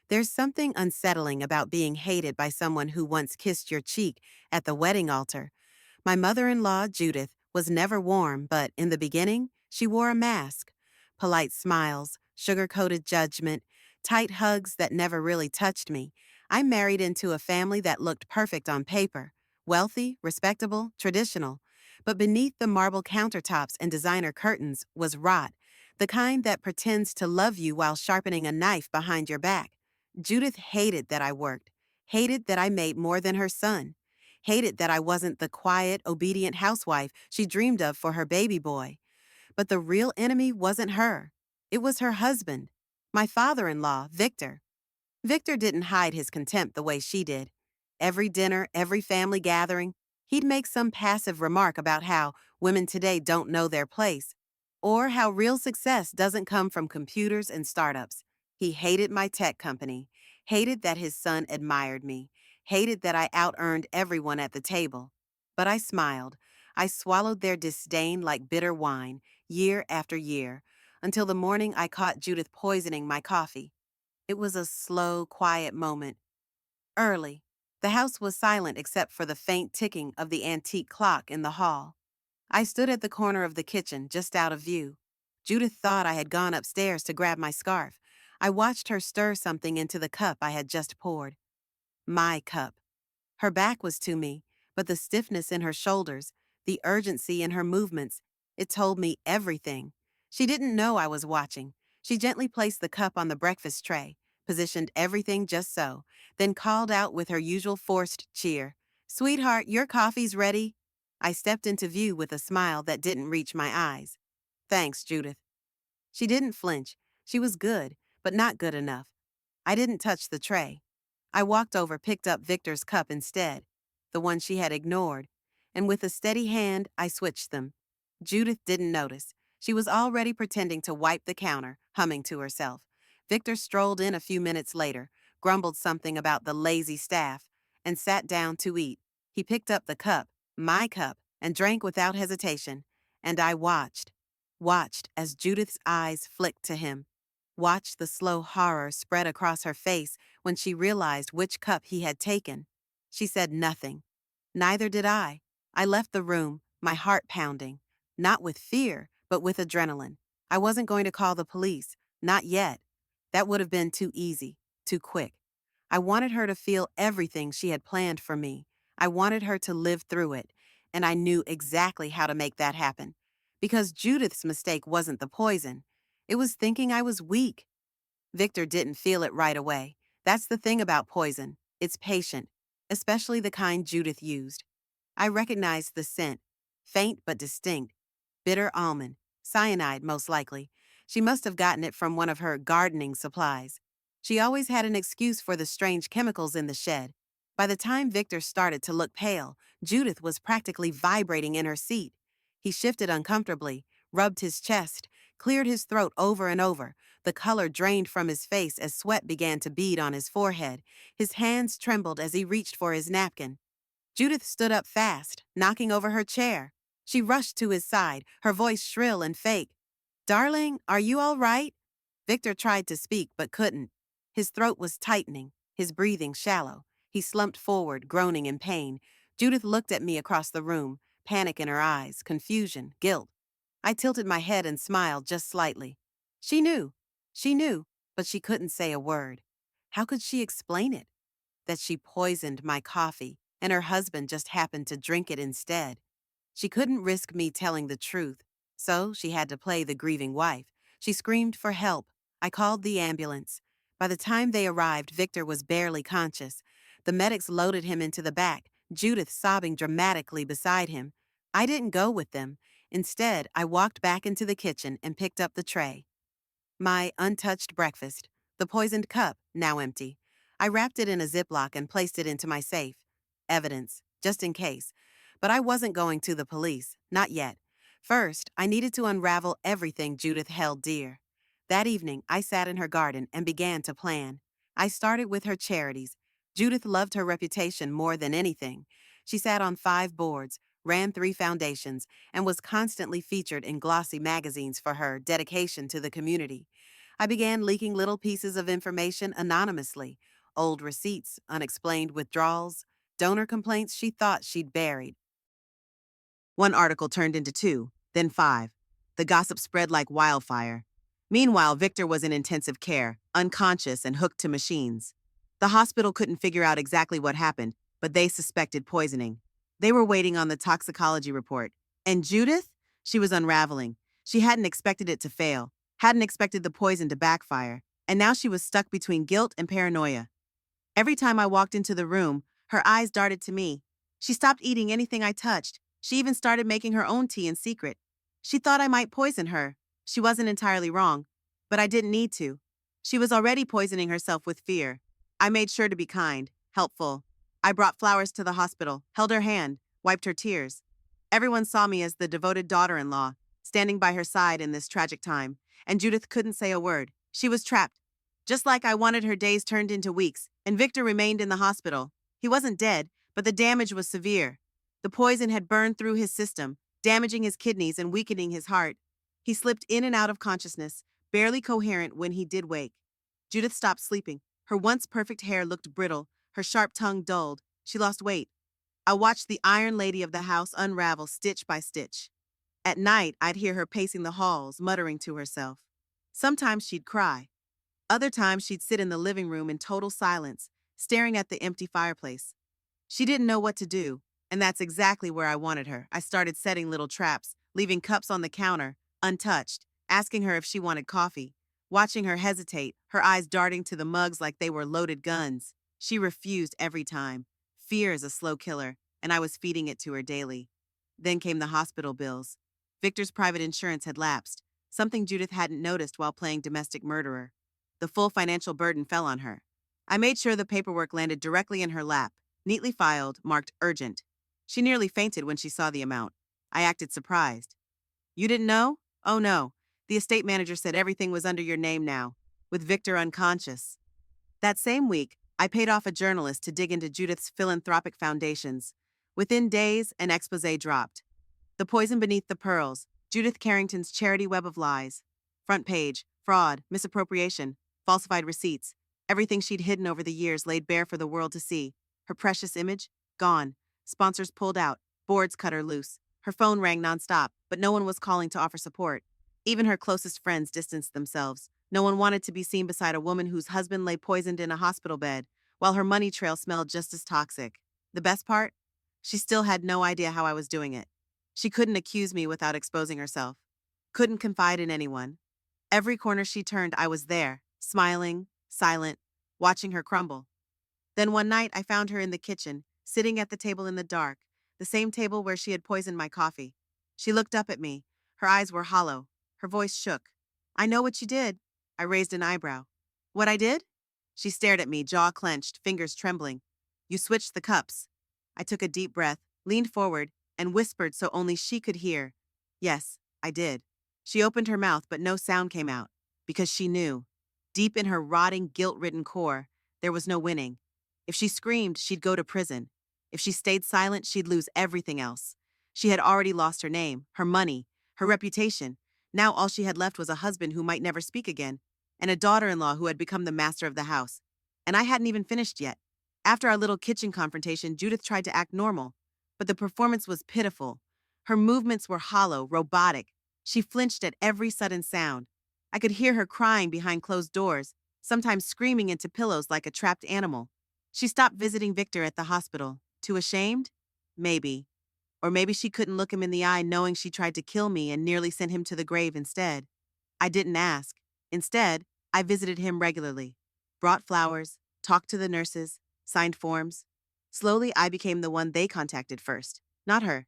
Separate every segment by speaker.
Speaker 1: There's something unsettling about being hated by someone who once kissed your cheek at the wedding altar. My mother in law, Judith, was never warm, but in the beginning, she wore a mask. Polite smiles, sugar coated judgment, tight hugs that never really touched me. I married into a family that looked perfect on paper wealthy, respectable, traditional. But beneath the marble countertops and designer curtains was rot, the kind that pretends to love you while sharpening a knife behind your back. Judith hated that I worked, hated that I made more than her son, hated that I wasn't the quiet, obedient housewife she dreamed of for her baby boy. But the real enemy wasn't her. It was her husband, my father-in-law, Victor. Victor didn't hide his contempt the way she did. Every dinner, every family gathering, he'd make some passive remark about how women today don't know their place, or how real success doesn't come from computers and startups. He hated my tech company, hated that his son admired me, hated that I out-earned everyone at the table. But I smiled. I swallowed their disdain like bitter wine, year after year, until the morning I caught Judith poisoning my coffee. It was a slow, quiet moment. Early. The house was silent except for the faint ticking of the antique clock in the hall. I stood at the corner of the kitchen, just out of view. Judith thought I had gone upstairs to grab my scarf. I watched her stir something into the cup I had just poured. My cup. Her back was to me, but the stiffness in her shoulders, the urgency in her movements, it told me everything. She didn't know I was watching. She gently placed the cup on the breakfast tray, positioned everything just so, then called out with her usual forced cheer, "Sweetheart, your coffee's ready." I stepped into view with a smile that didn't reach my eyes. "Thanks, Judith." She didn't flinch. She was good, but not good enough. I didn't touch the tray. I walked over, picked up Victor's cup instead, the one she had ignored, and with a steady hand, I switched them. Judith didn't notice. She was already pretending to wipe the counter, humming to herself. Victor strolled in a few minutes later, grumbled something about the lazy staff, and sat down to eat. He picked up the cup, my cup, and drank without hesitation, and I watched as Judith's eyes flicked to him, watched the slow horror spread across her face when she realized which cup he had taken. She said nothing. Neither did I. I left the room, my heart pounding, not with fear, but with adrenaline. I wasn't going to call the police, not yet. That would have been too easy, too quick. I wanted her to feel everything she had planned for me. I wanted her to live through it, and I knew exactly how to make that happen. Because Judith's mistake wasn't the poison. It was thinking I was weak. Victor didn't feel it right away. That's the thing about poison. It's patient, especially the kind Judith used. I recognized the scent, faint but distinct. Bitter almond, cyanide most likely. She must have gotten it from one of her gardening supplies. She always had an excuse for the strange chemicals in the shed. By the time Victor started to look pale, Judith was practically vibrating in her seat. He shifted uncomfortably, rubbed his chest, cleared his throat over and over. The color drained from his face as sweat began to bead on his forehead. His hands trembled as he reached for his napkin. Judith stood up fast, knocking over her chair. She rushed to his side, her voice shrill and fake. "Darling, are you all right?" Victor tried to speak but couldn't. His throat was tightening, his breathing shallow. He slumped forward, groaning in pain. Judith looked at me across the room, panic in her eyes, confusion, guilt. I tilted my head and smiled just slightly. She knew. She knew, but she couldn't say a word. How could she explain it? That she poisoned my coffee, and her husband just happened to drink it instead. She couldn't risk me telling the truth, so she had to play the grieving wife. She screamed for help. I called the ambulance. By the time they arrived, Victor was barely conscious. The medics loaded him into the back, Judith sobbing dramatically beside him. I didn't go with them. Instead, I walked back into the kitchen and picked up the tray. My untouched breakfast, the poisoned cup, now empty. I wrapped it in a Ziploc and placed it into my safe. Evidence, just in case. But I wasn't going to the police, not yet. First, I needed to unravel everything Judith held dear. That evening, I sat in her garden and began to plan. I started with her charities. Judith loved her reputation more than anything. She sat on 5 boards, ran 3 foundations, and was constantly featured in glossy magazines for her dedication to the community. I began leaking little pieces of information anonymously: old receipts, unexplained withdrawals, donor complaints she thought she'd buried. One article turned into two, then five. The gossip spread like wildfire. Meanwhile, Victor was in intensive care, unconscious and hooked to machines. The hospital couldn't figure out exactly what happened, but they suspected poisoning. They were waiting on the toxicology report. And Judith? She was unraveling. She hadn't expected it to fail, hadn't expected the poison to backfire, and now she was stuck between guilt and paranoia. Every time I walked into the room, her eyes darted to me. She stopped eating anything I touched. She even started making her own tea in secret. She thought I might poison her. She wasn't entirely wrong, but I didn't need to. She was already poisoning herself with fear. I made sure to be kind, helpful. I brought flowers to the hospital, held her hand, wiped her tears. Everyone saw me as the devoted daughter-in-law, standing by her side in this tragic time, and Judith couldn't say a word. She was trapped. Just like I wanted her days turned into weeks, and Victor remained in the hospital. He wasn't dead, but the damage was severe. The poison had burned through his system, damaging his kidneys and weakening his heart. He slipped in and out of consciousness, barely coherent when he did wake. Judith stopped sleeping. Her once perfect hair looked brittle, her sharp tongue dulled. She lost weight. I watched the Iron Lady of the house unravel stitch by stitch. At night, I'd hear her pacing the halls, muttering to herself. Sometimes she'd cry. Other times she'd sit in the living room in total silence, staring at the empty fireplace. She didn't know what to do, and that's exactly where I wanted her. I started setting little traps, leaving cups on the counter, untouched, asking her if she wanted coffee, watching her hesitate, her eyes darting to the mugs like they were loaded guns. She refused every time. Fear is a slow killer, and I was feeding it to her daily. Then came the hospital bills. Victor's private insurance had lapsed, something Judith hadn't noticed while playing domestic murderer. The full financial burden fell on her. I made sure the paperwork landed directly in her lap, neatly filed, marked urgent. She nearly fainted when she saw the amount. I acted surprised. You didn't know? Oh no. The estate manager said everything was under your name now, with Victor unconscious. That same week, I paid off a journalist to dig into Judith's philanthropic foundations. Within days, an exposé dropped. The Poison Beneath the Pearls, Judith Carrington's charity web of lies. Front page, fraud, misappropriation, falsified receipts, everything she'd hidden over the years laid bare for the world to see. Her precious image? Gone. Sponsors pulled out, boards cut her loose. Her phone rang nonstop, but no one was calling to offer support. Even her closest friends distanced themselves. No one wanted to be seen beside a woman whose husband lay poisoned in a hospital bed, while her money trail smelled just as toxic. The best part? She still had no idea how I was doing it. She couldn't accuse me without exposing herself. Couldn't confide in anyone. Every corner she turned, I was there, smiling, silent, watching her crumble. Then one night, I found her in the kitchen, sitting at the table in the dark, the same table where she had poisoned my coffee. She looked up at me. Her eyes were hollow. Her voice shook. I know what you did. I raised an eyebrow. What I did? She stared at me, jaw clenched, fingers trembling. You switched the cups. I took a deep breath, leaned forward, and whispered so only she could hear. Yes, I did. She opened her mouth, but no sound came out, because she knew. Deep in her rotting, guilt-ridden core, there was no winning. If she screamed, she'd go to prison. If she stayed silent, she'd lose everything else. She had already lost her name, her money, her reputation. Now all she had left was a husband who might never speak again, and a daughter-in-law who had become the master of the house. And I hadn't even finished yet. After our little kitchen confrontation, Judith tried to act normal, but the performance was pitiful. Her movements were hollow, robotic. She flinched at every sudden sound. I could hear her crying behind closed doors, sometimes screaming into pillows like a trapped animal. She stopped visiting Victor at the hospital. Too ashamed? Maybe. Or maybe she couldn't look him in the eye knowing she tried to kill me and nearly sent him to the grave instead. I didn't ask. Instead, I visited him regularly. Brought flowers, talked to the nurses, signed forms. Slowly, I became the one they contacted first, not her.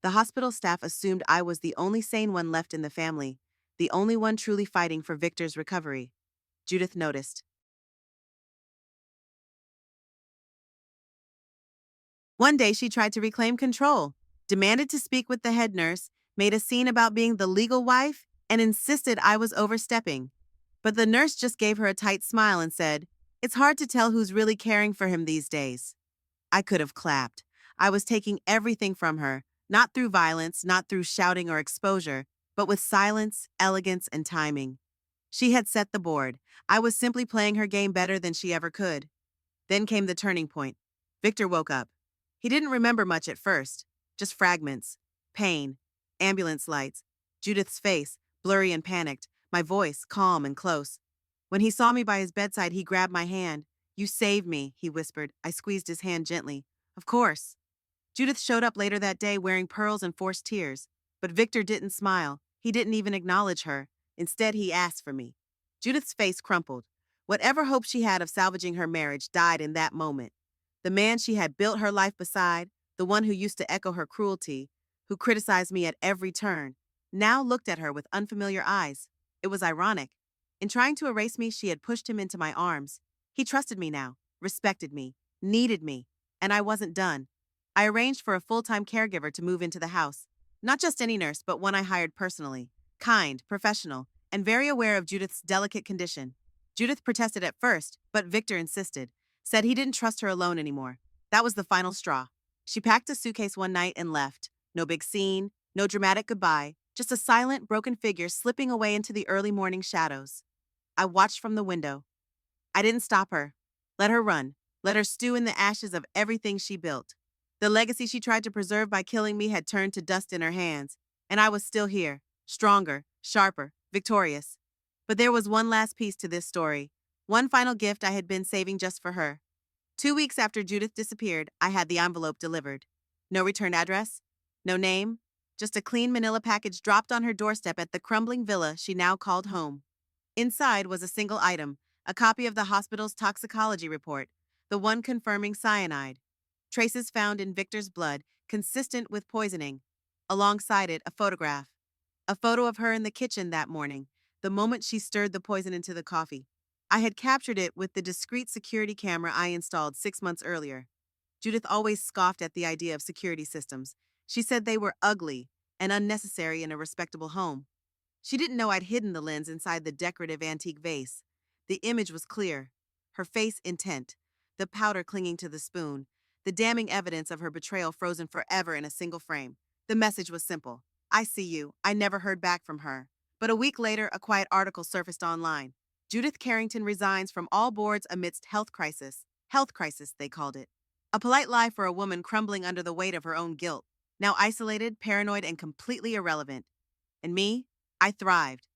Speaker 1: The hospital staff assumed I was the only sane one left in the family, the only one truly fighting for Victor's recovery. Judith noticed. One day she tried to reclaim control, demanded to speak with the head nurse, made a scene about being the legal wife, and insisted I was overstepping. But the nurse just gave her a tight smile and said, "It's hard to tell who's really caring for him these days." I could have clapped. I was taking everything from her, not through violence, not through shouting or exposure, but with silence, elegance, and timing. She had set the board. I was simply playing her game better than she ever could. Then came the turning point. Victor woke up. He didn't remember much at first, just fragments, pain, ambulance lights, Judith's face, blurry and panicked, my voice, calm and close. When he saw me by his bedside, he grabbed my hand. You saved me, he whispered. I squeezed his hand gently. Of course. Judith showed up later that day wearing pearls and forced tears. But Victor didn't smile. He didn't even acknowledge her. Instead, he asked for me. Judith's face crumpled. Whatever hope she had of salvaging her marriage died in that moment. The man she had built her life beside, the one who used to echo her cruelty, who criticized me at every turn, now looked at her with unfamiliar eyes. It was ironic. In trying to erase me, she had pushed him into my arms. He trusted me now, respected me, needed me, and I wasn't done. I arranged for a full-time caregiver to move into the house. Not just any nurse, but one I hired personally. Kind, professional, and very aware of Judith's delicate condition. Judith protested at first, but Victor insisted, said he didn't trust her alone anymore. That was the final straw. She packed a suitcase one night and left. No big scene, no dramatic goodbye, just a silent, broken figure slipping away into the early morning shadows. I watched from the window. I didn't stop her. Let her run. Let her stew in the ashes of everything she built. The legacy she tried to preserve by killing me had turned to dust in her hands, and I was still here, stronger, sharper, victorious. But there was one last piece to this story, one final gift I had been saving just for her. 2 weeks after Judith disappeared, I had the envelope delivered. No return address, no name, just a clean manila package dropped on her doorstep at the crumbling villa she now called home. Inside was a single item, a copy of the hospital's toxicology report, the one confirming cyanide. Traces found in Victor's blood, consistent with poisoning. Alongside it, a photograph. A photo of her in the kitchen that morning, the moment she stirred the poison into the coffee. I had captured it with the discreet security camera I installed 6 months earlier. Judith always scoffed at the idea of security systems. She said they were ugly and unnecessary in a respectable home. She didn't know I'd hidden the lens inside the decorative antique vase. The image was clear, her face intent, the powder clinging to the spoon, the damning evidence of her betrayal frozen forever in a single frame. The message was simple. I see you. I never heard back from her. But a week later, a quiet article surfaced online. Judith Carrington resigns from all boards amidst health crisis. Health crisis, they called it. A polite lie for a woman crumbling under the weight of her own guilt. Now isolated, paranoid, and completely irrelevant. And me? I thrived.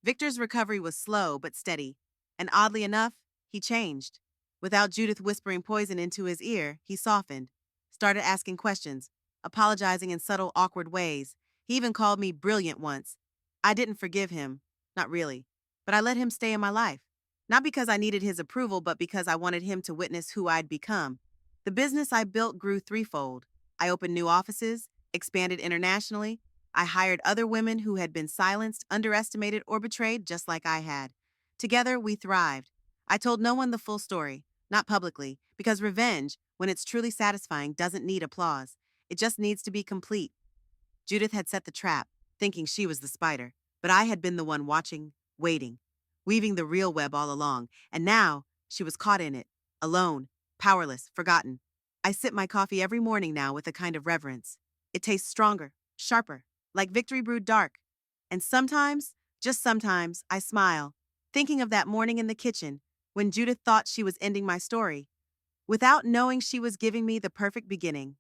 Speaker 1: Victor's recovery was slow but steady, and oddly enough, he changed. Without Judith whispering poison into his ear, he softened, started asking questions, apologizing in subtle, awkward ways. He even called me brilliant once. I didn't forgive him, not really, but I let him stay in my life. Not because I needed his approval, but because I wanted him to witness who I'd become. The business I built grew threefold. I opened new offices, expanded internationally. I hired other women who had been silenced, underestimated, or betrayed just like I had. Together, we thrived. I told no one the full story, not publicly, because revenge, when it's truly satisfying, doesn't need applause. It just needs to be complete. Judith had set the trap, thinking she was the spider, but I had been the one watching, waiting, weaving the real web all along, and now she was caught in it, alone, powerless, forgotten. I sip my coffee every morning now with a kind of reverence. It tastes stronger, sharper, like victory brewed dark. And sometimes, just sometimes, I smile, thinking of that morning in the kitchen when Judith thought she was ending my story, without knowing she was giving me the perfect beginning.